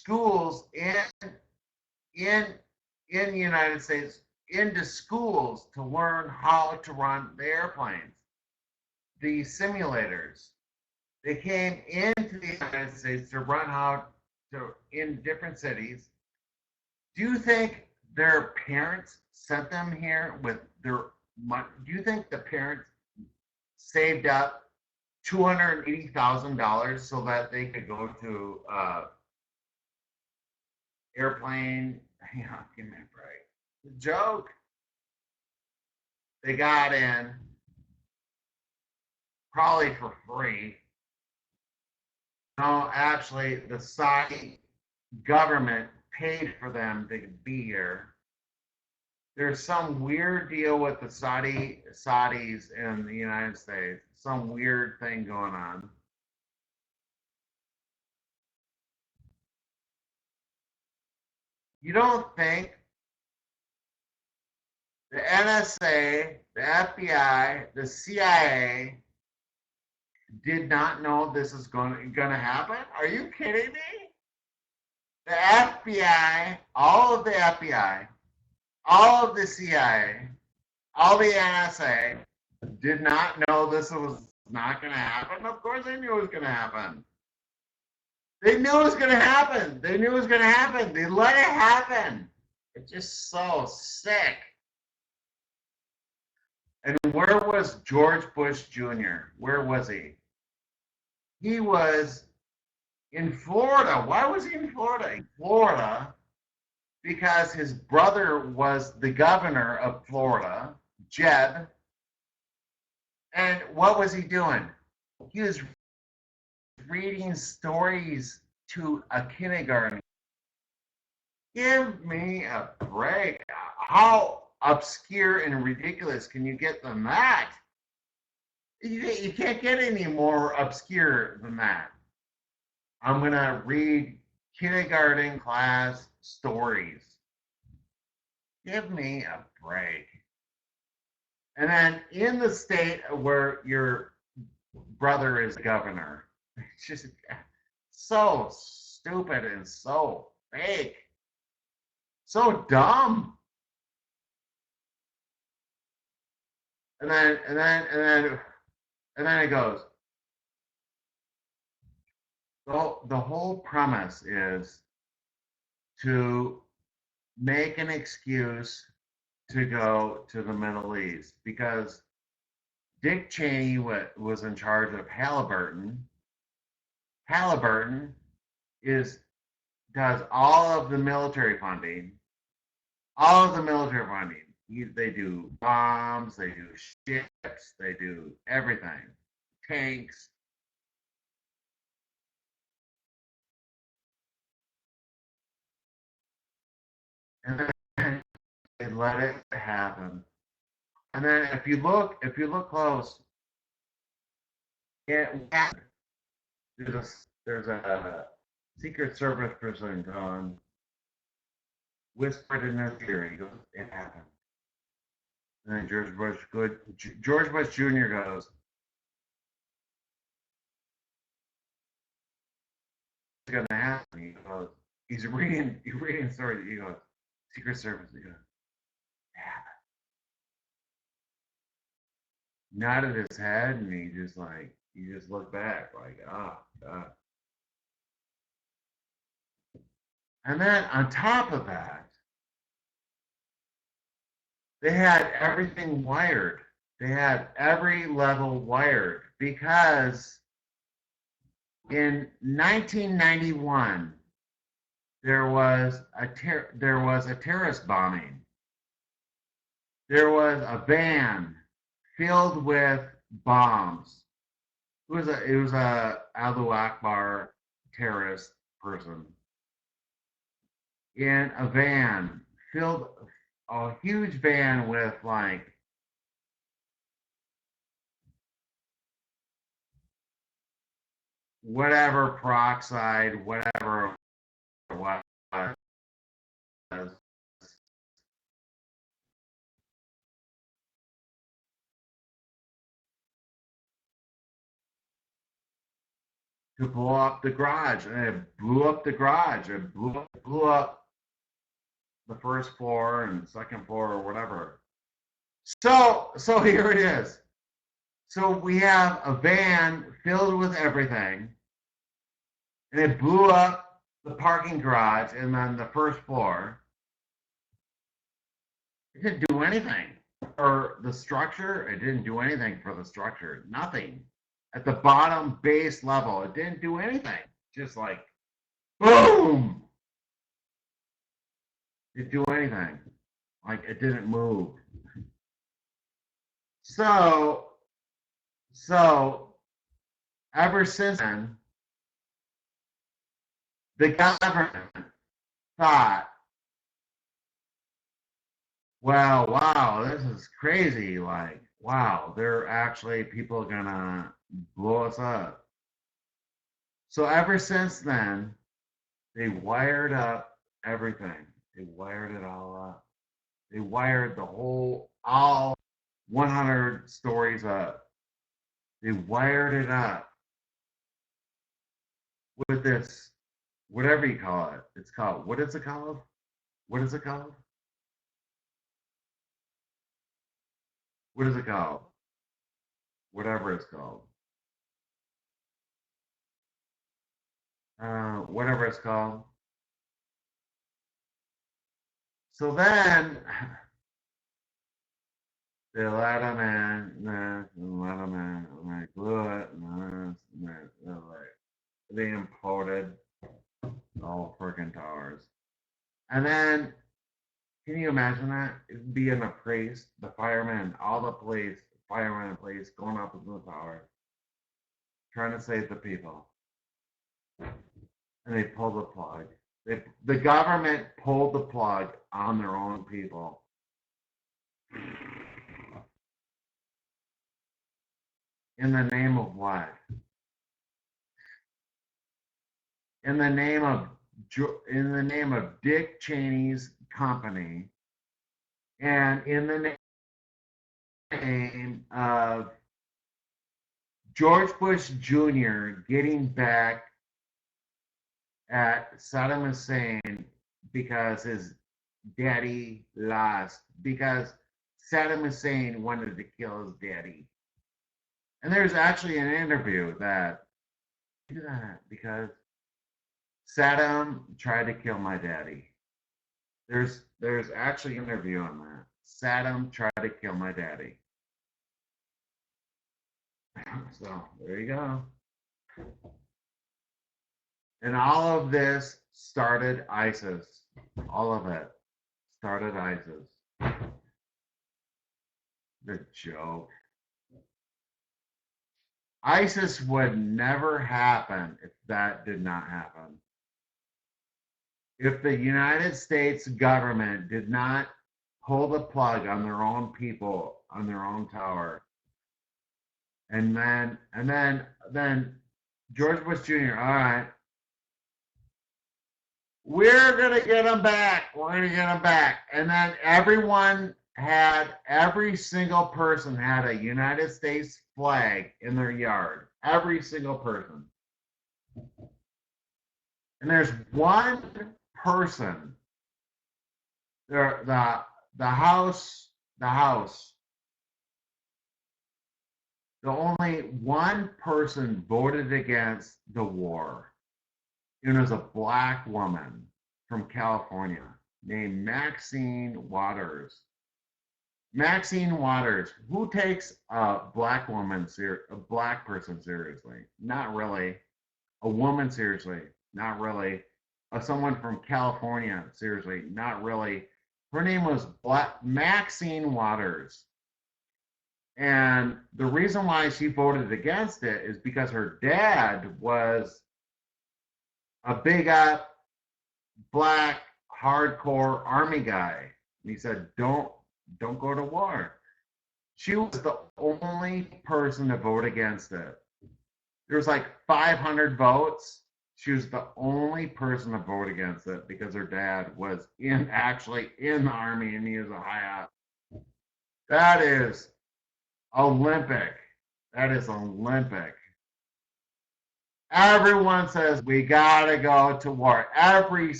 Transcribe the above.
schools in in the United States into schools to learn how to run the airplanes, the simulators. They came into the United States to run how to in different cities. Do you think their parents sent them here with their money? Do you think the parents saved up $280,000 so that they could go to airplane? Give me a break. Joke. They got in probably for free. No, actually, the Saudi government paid for them to be here. There's some weird deal with the Saudis in the United States. Some weird thing going on. You don't think the NSA, the FBI, the CIA did not know this is going to happen? Are you kidding me? The FBI, all of the FBI, all of the CIA, all the NSA did not know this was not going to happen. Of course they knew it was going to happen. They knew it was going to happen. They knew it was going to happen. They let it happen. It's just so sick. And where was George Bush Jr.? Where was he? He was in Florida. Why was he in Florida? In Florida, because his brother was the governor of Florida, Jeb. And what was he doing? He was reading stories to a kindergarten. Give me a break. How obscure and ridiculous can you get than that? You can't get any more obscure than that. I'm going to read kindergarten class stories. Give me a break. And then in the state where your brother is governor, it's just so stupid and so fake, so dumb. And then it goes. The whole premise is to make an excuse to go to the Middle East because Dick Cheney was in charge of Halliburton. Halliburton does all of the military funding. All of the military funding. They do bombs, they do ships, they do everything. Tanks. And then they let it happen. And then if you look close, there's a Secret Service person gone, whispered in his ear. He goes, "It happened." And then George Bush Jr. goes, "It's gonna happen." He goes, he's reading stories. He goes, "Secret Service." He goes, "It happened." Nodded his head, and he just looked back like, "Oh God." And then on top of that, they had everything wired. They had every level wired because in 1991 there was a terrorist bombing. There was a van filled with bombs. It was a Abu Akbar terrorist person in a van filled, a huge van with like whatever peroxide, whatever it was. to blow up the garage, and it blew up the garage. It blew up the first floor and second floor or whatever. So here it is. So we have a van filled with everything, and it blew up the parking garage and then the first floor. It didn't do anything for the structure. It didn't do anything for the structure. Nothing. At the bottom base level, it didn't do anything. Just like, boom! It didn't do anything. Like, it didn't move. So ever since then, the government thought, well, wow, this is crazy. Like, wow, they're actually people gonna blow us up. So ever since then, they wired up everything. They wired it all up. They wired the whole, all 100 stories up. They wired it up with this, whatever you call it. It's called, what is it called? What is it called? What is it called? Whatever it's called. Whatever it's called. So then they let them in, let them in, and they blew it, and they imploded all freaking towers. And then, can you imagine that? It'd be in the police, the firemen, all the police, firemen and police going up into the tower, trying to save the people. And they pulled the plug. The government pulled the plug on their own people. In the name of what? In the name of Dick Cheney's company, and in the name of George Bush Jr. getting back at Saddam Hussein because his daddy lost, because Saddam Hussein wanted to kill his daddy. And there's actually an interview that because Saddam tried to kill my daddy. There's actually an interview on that. Saddam tried to kill my daddy. So there you go. And all of this started ISIS. All of it started ISIS. The joke. ISIS would never happen if that did not happen. If the United States government did not pull the plug on their own people, on their own tower, and then George Bush Jr., all right, we're going to get them back. We're going to get them back. And then every single person had a United States flag in their yard. Every single person. And there's one person, the house, the only one person voted against the war. It was a black woman from California named Maxine Waters. Maxine Waters, who takes a black person seriously? Not really. A woman seriously? Not really. Someone from California seriously? Not really. Her name was Maxine Waters. And the reason why she voted against it is because her dad was a big up black hardcore army guy. And he said, don't go to war. She was the only person to vote against it. There was like 500 votes. She was the only person to vote against it because her dad was actually in the army and he was a high up. That is Olympic. That is Olympic. Everyone says we gotta go to war. Every